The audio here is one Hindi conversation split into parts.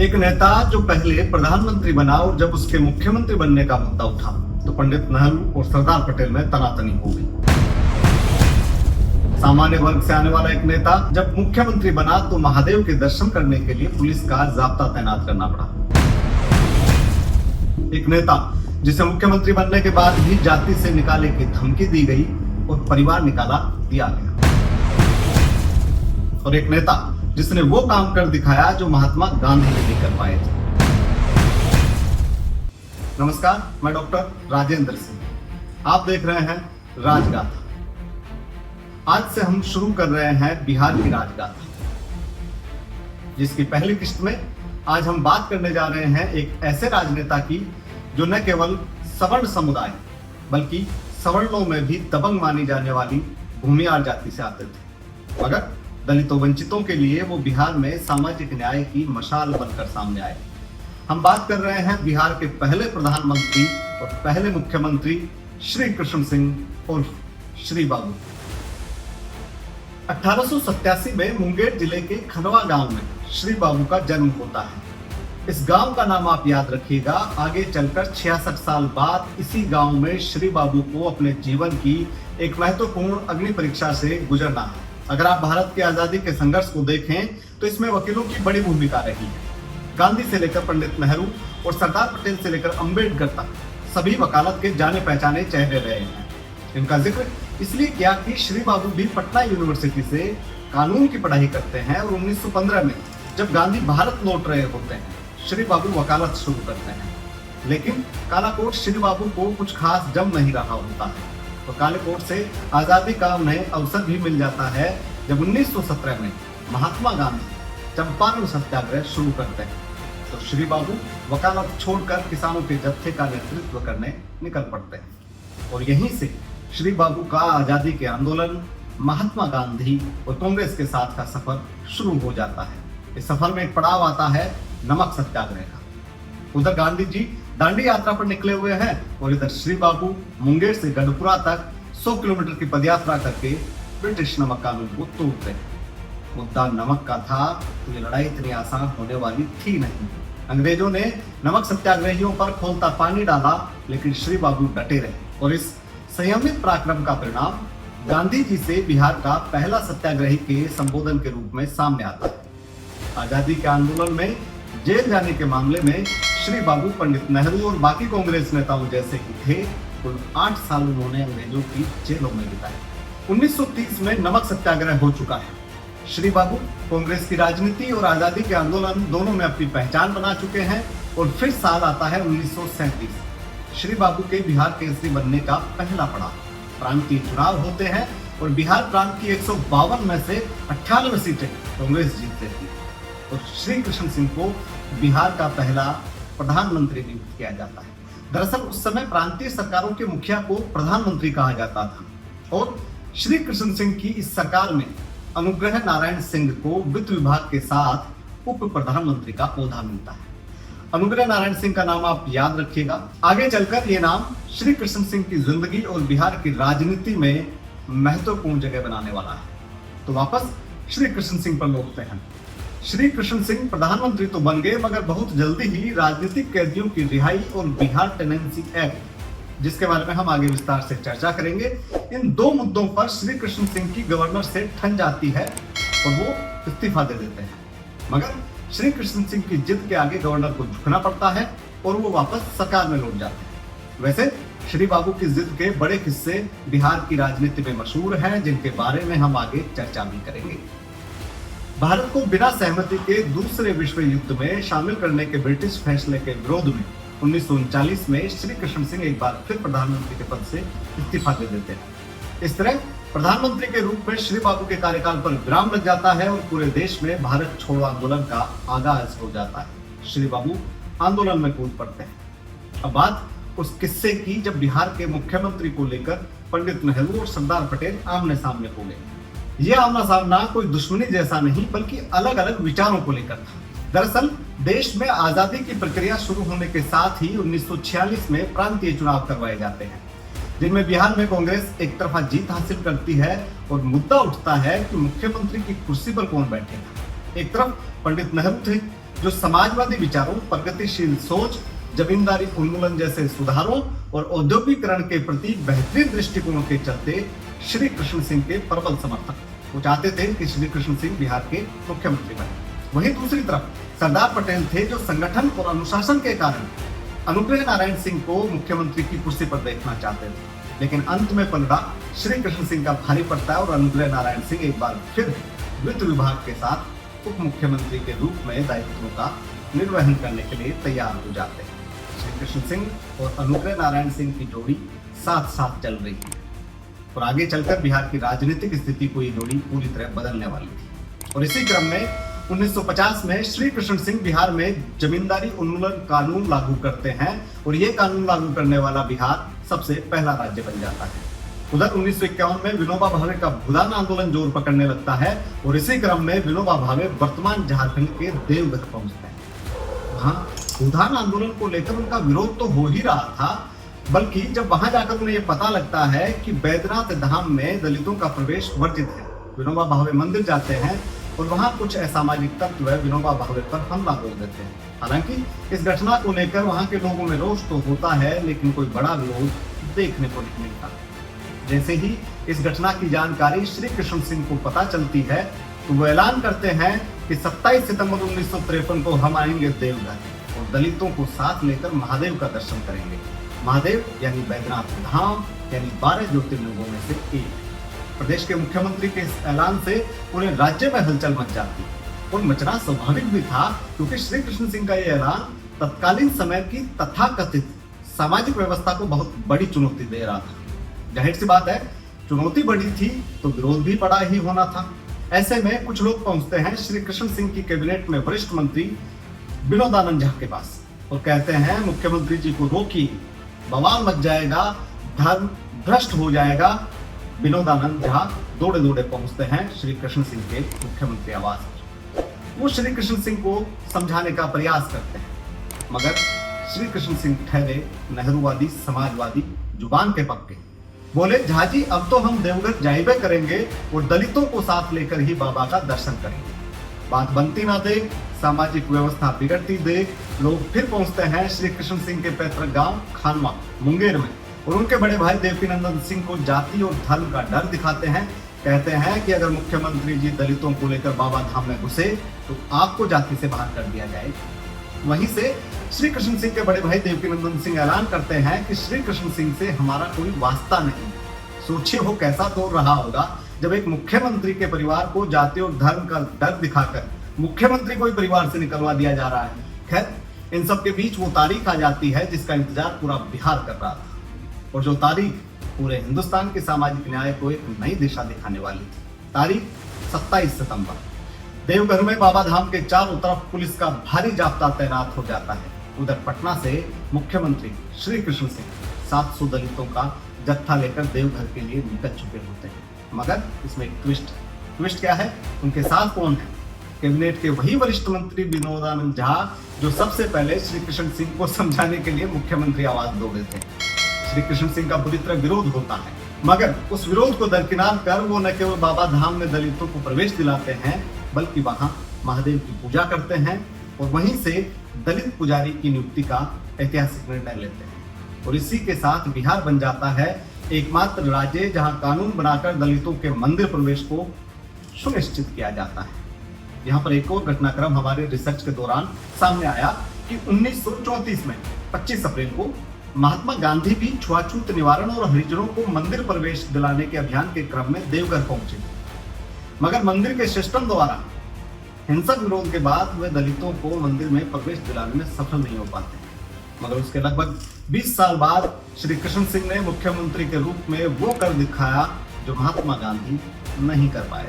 एक नेता जो पहले प्रधानमंत्री बना और जब उसके मुख्यमंत्री बनने का मुद्दा उठा तो पंडित नेहरू और सरदार पटेल में तनातनी हो गई। सामान्य वर्ग से आने वाला एक नेता जब मुख्यमंत्री बना तो महादेव के दर्शन करने के लिए पुलिस का जाब्ता तैनात करना पड़ा। एक नेता जिसे मुख्यमंत्री बनने के बाद भी जाति से निकाले की धमकी दी गई और परिवार निकाला दिया गया। और एक नेता जिसने वो काम कर दिखाया जो महात्मा गांधी नहीं कर पाए थे। नमस्कार, मैं डॉक्टर राजेंद्र सिंह। आप देख रहे हैं राजगाथा। आज से हम शुरू कर रहे हैं बिहार की राजगाथा, जिसकी पहली किस्त में आज हम बात करने जा रहे हैं एक ऐसे राजनेता की जो न केवल सवर्ण समुदाय बल्कि सवर्णों में भी दबंग मानी जाने वाली भूमिहार जाति से आते थे, मगर दलितों वंचितों के लिए वो बिहार में सामाजिक न्याय की मशाल बनकर सामने आए। हम बात कर रहे हैं बिहार के पहले प्रधानमंत्री और पहले मुख्यमंत्री श्री कृष्ण सिंह उर्फ श्री बाबू। 1887 में मुंगेर जिले के खनवा गांव में श्री बाबू का जन्म होता है। इस गांव का नाम आप याद रखिएगा। आगे चलकर 66 साल बाद इसी गांव में श्री बाबू को अपने जीवन की एक महत्वपूर्ण अग्नि परीक्षा से गुजरना है। अगर आप भारत की आजादी के संघर्ष को देखें तो इसमें वकीलों की बड़ी भूमिका रही है। गांधी से लेकर पंडित नेहरू और सरदार पटेल से लेकर अंबेडकर तक सभी वकालत के जाने पहचाने चेहरे रहे हैं। इनका जिक्र इसलिए किया कि श्री बाबू भी पटना यूनिवर्सिटी से कानून की पढ़ाई करते हैं और 1915 में जब गांधी भारत लौट रहे होते हैं श्री बाबू वकालत शुरू करते हैं। लेकिन काला कोट श्री बाबू को कुछ खास जम नहीं रहा होता है तो काले कोट से आजादी का उन्हें अवसर भी मिल जाता है जब 1917 में महात्मा गांधी चंपारण सत्याग्रह शुरू करते हैं तो श्री बाबू वकालत छोड़कर किसानों के जत्थे का नेतृत्व करने निकल पड़ते हैं। और यहीं से श्री बाबू का आजादी के आंदोलन, महात्मा गांधी और कांग्रेस के साथ का सफर शुरू हो जाता है। इस सफर में एक पड़ाव आता है नमक सत्याग्रह का। उधर गांधी जी दांडी यात्रा पर निकले हुए हैं और इधर श्री बाबू मुंगेर से गढ़पुरा तक 100 किलोमीटर की पदयात्रा करके ब्रिटिश नमक कानून को तोड़ते हैं। मुद्दा नमक का था तो ये लड़ाई इतनी आसान होने वाली थी नहीं। अंग्रेजों ने नमक सत्याग्रहियों पर खोलता पानी डाला, लेकिन श्री बाबू डटे रहे और इस संयमित पराक्रम का परिणाम गांधी जी से बिहार का पहला सत्याग्रही के संबोधन के रूप में सामने आता है। आजादी के आंदोलन में जेल जाने के मामले में श्री बाबू पंडित नेहरू और बाकी कांग्रेस नेताओं जैसे ही थे। कुल 8 साल उन्होंने अंग्रेजों की जेलों में बिताए। 1930 में नमक सत्याग्रह हो चुका है। श्री बाबू कांग्रेस की राजनीति और आजादी के आंदोलन दोनों में अपनी पहचान बना चुके हैं। और फिर साल आता है 1937। श्री बाबू के बिहार केसरी बनने का पहला पड़ाव। प्रांतीय चुनाव होते हैं और बिहार प्रांत की 152 में से 98 सीटें कांग्रेस जीत लेती है और श्री कृष्ण सिंह को बिहार का पहला प्रधानमंत्री नियुक्त किया जाता है। दरअसल उस समय प्रांतीय सरकारों के मुखिया को प्रधानमंत्री कहा जाता था और श्री कृष्ण सिंह की इस सरकार में अनुग्रह नारायण सिंह को वित्त विभाग के साथ उप प्रधानमंत्री का ओहदा मिलता है। अनुग्रह नारायण सिंह का नाम आप याद रखिएगा। आगे चलकर ये नाम श्री कृष्ण सिंह की जिंदगी और बिहार की राजनीति में महत्वपूर्ण जगह बनाने वाला है। तो वापस श्री कृष्ण सिंह पर लौटते हैं। श्री कृष्ण सिंह प्रधानमंत्री तो बन गए, मगर बहुत जल्दी ही राजनीतिक कैदियों की रिहाई और बिहार टेनेंसी एक्ट, जिसके बारे में हम आगे विस्तार से चर्चा करेंगे, इन दो मुद्दों पर श्री कृष्ण सिंह की गवर्नर से ठन जाती है और वो इस्तीफा दे देते हैं। मगर श्री कृष्ण सिंह की जिद के आगे गवर्नर को झुकना पड़ता है और वो वापस सरकार में लौट जाते हैं। वैसे श्री बाबू की जिद के बड़े किस्से बिहार की राजनीति में मशहूर हैं, जिनके बारे में हम आगे चर्चा भी करेंगे। भारत को बिना सहमति के दूसरे विश्व युद्ध में शामिल करने के ब्रिटिश फैसले के विरोध में 1939 में श्री कृष्ण सिंह एक बार फिर प्रधानमंत्री के पद से इस्तीफा दे देते हैं। इस तरह प्रधानमंत्री के रूप में श्री बाबू के कार्यकाल पर विराम लग जाता है और पूरे देश में भारत छोड़ो आंदोलन का आगाज हो जाता है। श्री बाबू आंदोलन में कूद पड़ते हैं। अब बात उस किस्से की जब बिहार के मुख्यमंत्री को लेकर पंडित नेहरू और सरदार पटेल आमने सामने हो गए। यह आमना सामना कोई दुश्मनी जैसा नहीं बल्कि अलग अलग विचारों को लेकर था। दरअसल देश में आजादी की प्रक्रिया शुरू होने के साथ ही 1946 में प्रांतीय चुनाव करवाए जाते हैं, जिनमें बिहार में कांग्रेस एक तरफा जीत हासिल करती है और मुद्दा उठता है कि मुख्यमंत्री की कुर्सी पर कौन बैठेगा। एक तरफ पंडित नेहरू थे जो समाजवादी विचारों, प्रगतिशील सोच, जमींदारी उन्मूलन जैसे सुधारों और औद्योगिकरण के प्रति बेहतरीन दृष्टिकोणों के चलते श्री कृष्ण सिंह के प्रबल समर्थक। वो चाहते थे कि श्री कृष्ण सिंह बिहार के मुख्यमंत्री बने। वहीं दूसरी तरफ सरदार पटेल थे, जो संगठन और अनुशासन के कारण अनुग्रह नारायण सिंह को मुख्यमंत्री की कुर्सी पर देखना चाहते थे। लेकिन अंत में पलड़ा श्री कृष्ण सिंह का भारी पड़ता है और अनुग्रह नारायण सिंह एक बार फिर वित्त विभाग के साथ उप मुख्यमंत्री के रूप में दायित्वों का निर्वहन करने के लिए तैयार हो जाते हैं। श्री कृष्ण सिंह और अनुग्रह नारायण सिंह की जोड़ी साथ साथ चल रही थी और आगे चलकर बिहार की राजनीतिक स्थिति को ये जोड़ी पूरी तरह बदलने वाली थी। और इसी क्रम में 1950 में श्री कृष्ण सिंह बिहार में जमींदारी उन्मूलन कानून लागू करते हैं और ये कानून लागू करने वाला बिहार सबसे पहला राज्य बन जाता है। उधर 1951 में विनोबा भावे का भूदान आंदोलन जोर पकड़ने लगता है और इसी क्रम में विनोबा भावे वर्तमान झारखंड के देवघर पहुंचते हैं। वहां भूदान आंदोलन को लेकर उनका विरोध तो हो ही रहा था, बल्कि जब वहां जाकर उन्हें यह पता लगता है कि बैद्यनाथ धाम में दलितों का प्रवेश वर्जित है, विनोबा भावे मंदिर जाते हैं और वहां कुछ असामाजिक तत्व विनोबा भावे पर हमला बोल देते हैं। हालांकि इस घटना को लेकर वहां के लोगों में रोष तो होता है, लेकिन कोई बड़ा विरोध देखने को नहीं मिलता। जैसे ही इस घटना की जानकारी श्री कृष्ण सिंह को पता चलती है तो वो ऐलान करते हैं कि 27 सितंबर 1953 को हम आएंगे देवघर और दलितों को साथ लेकर महादेव का दर्शन करेंगे। महादेव यानी बैद्यनाथ धाम यानी 12 ज्योतिर्लिंगों में से एक। प्रदेश के मुख्यमंत्री के इस ऐलान से पूरे राज्य में हलचल मच जाती और मचना स्वाभाविक भी था, क्योंकि श्री कृष्ण सिंह का यह ऐलान तत्कालीन समय की तथाकथित सामाजिक व्यवस्था को बहुत बड़ी चुनौती दे रहा था। जाहिर सी बात है, चुनौती बड़ी थी तो विरोध भी बड़ा ही होना था। ऐसे में कुछ लोग पहुंचते हैं श्री कृष्ण सिंह की कैबिनेट में वरिष्ठ मंत्री विनोदानंद झा के पास और कहते हैं, मुख्यमंत्री जी को रोकिए, बवाल मच जाएगा, धर्म भ्रष्ट हो जाएगा। विनोदानंद झा दौड़े दौड़े पहुंचते हैं श्री कृष्ण सिंह के मुख्यमंत्री आवास पर। वो श्री कृष्ण सिंह को समझाने का प्रयास करते हैं, मगर श्री कृष्ण सिंह ठहरे नेहरूवादी, समाजवादी, जुबान के पक्के। बोले, झा जी अब तो हम देवघर जाइबे करेंगे और दलितों को साथ लेकर ही बाबा का दर्शन करेंगे। बात बनती ना देख, सामाजिक व्यवस्था बिगड़ती देख, लोग फिर पहुंचते हैं श्री कृष्ण सिंह के पैतृक गांव खानवा मुंगेर में और उनके बड़े भाई देवकीनंदन सिंह को जाति और धर्म का डर दिखाते हैं। कहते हैं कि अगर मुख्यमंत्री जी दलितों को लेकर बाबा धाम में घुसे तो आपको जाति से बाहर कर दिया जाएगा। वहीं से श्री कृष्ण सिंह के बड़े भाई देवकीनंदन सिंह ऐलान करते हैं कि श्री कृष्ण सिंह से हमारा कोई वास्ता नहीं। सोचिए वो कैसा दौर रहा होगा जब एक मुख्यमंत्री के परिवार को जाति और धर्म का डर दिखाकर मुख्यमंत्री को ही परिवार से निकलवा दिया जा रहा है। खैर, इन सब के बीच वो तारीख आ जाती है जिसका इंतजार पूरा बिहार कर रहा था और जो तारीख पूरे हिंदुस्तान के सामाजिक न्याय को एक नई दिशा दिखाने वाली थी। तारीख 27 सितंबर। देवघर में बाबा धाम के चारों तरफ पुलिस का भारी जाब्ता तैनात हो जाता है। उधर पटना से मुख्यमंत्री श्री कृष्ण सिंह 700 दलितों का जत्था लेकर देवघर के लिए निकल चुके होते हैं। मगर इसमें एक ट्विस्ट क्या है? उनके साथ कौन है? कैबिनेट के वही वरिष्ठ मंत्री विनोदानंद झा, जो सबसे पहले श्री कृष्ण सिंह को समझाने के लिए मुख्यमंत्री आवास दौड़े थे। श्री कृष्ण सिंह का बुरी तरह विरोध होता है, मगर उस विरोध को दरकिनार कर वो न केवल बाबा धाम में दलितों को प्रवेश दिलाते हैं, बल्कि वहां महादेव की पूजा करते हैं और वहीं से दलित पुजारी की नियुक्ति का ऐतिहासिक निर्णय लेते हैं। और इसी के साथ बिहार बन जाता है एकमात्र राज्य जहां कानून बनाकर दलितों के मंदिर प्रवेश को सुनिश्चित किया जाता है। यहाँ पर एक और घटनाक्रम हमारे रिसर्च के दौरान सामने आया कि 1934 में 25 अप्रैल को महात्मा गांधी भी छुआछूत निवारण और हरिजनों को मंदिर प्रवेश दिलाने के अभियान के क्रम में देवघर पहुंचे, मगर मंदिर के सिस्टम द्वारा हिंसक विरोध के बाद वे दलितों को मंदिर में प्रवेश दिलाने में सफल नहीं हो पाते। मगर उसके लगभग 20 साल बाद श्री कृष्ण सिंह ने मुख्यमंत्री के रूप में वो कर दिखाया जो महात्मा गांधी नहीं कर पाए।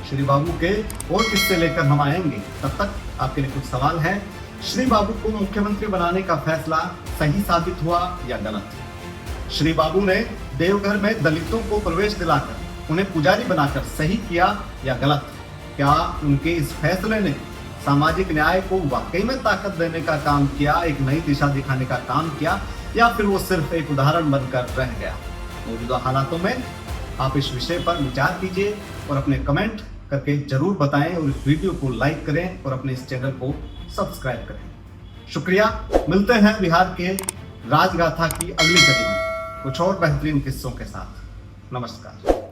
श्री बाबू के और किस्से लेकर हम आएंगे, तब तक आपके लिए कुछ सवाल है। श्री बाबू को मुख्यमंत्री बनाने का फैसला सही साबित हुआ या गलत? श्री बाबू ने देवघर में दलितों को प्रवेश दिलाकर उन्हें पुजारी बनाकर सही किया या गलत? क्या उनके इस फैसले ने सामाजिक न्याय को वाकई में ताकत देने का काम किया, एक नई दिशा दिखाने का काम किया, या फिर वो सिर्फ एक उदाहरण बनकर रह गया? मौजूदा हालातों में आप इस विषय पर विचार कीजिए और अपने कमेंट करके जरूर बताएं और इस वीडियो को लाइक करें और अपने इस चैनल को सब्सक्राइब करें। शुक्रिया। मिलते हैं बिहार के राजगाथा की अगली कड़ी में कुछ और बेहतरीन किस्सों के साथ। नमस्कार।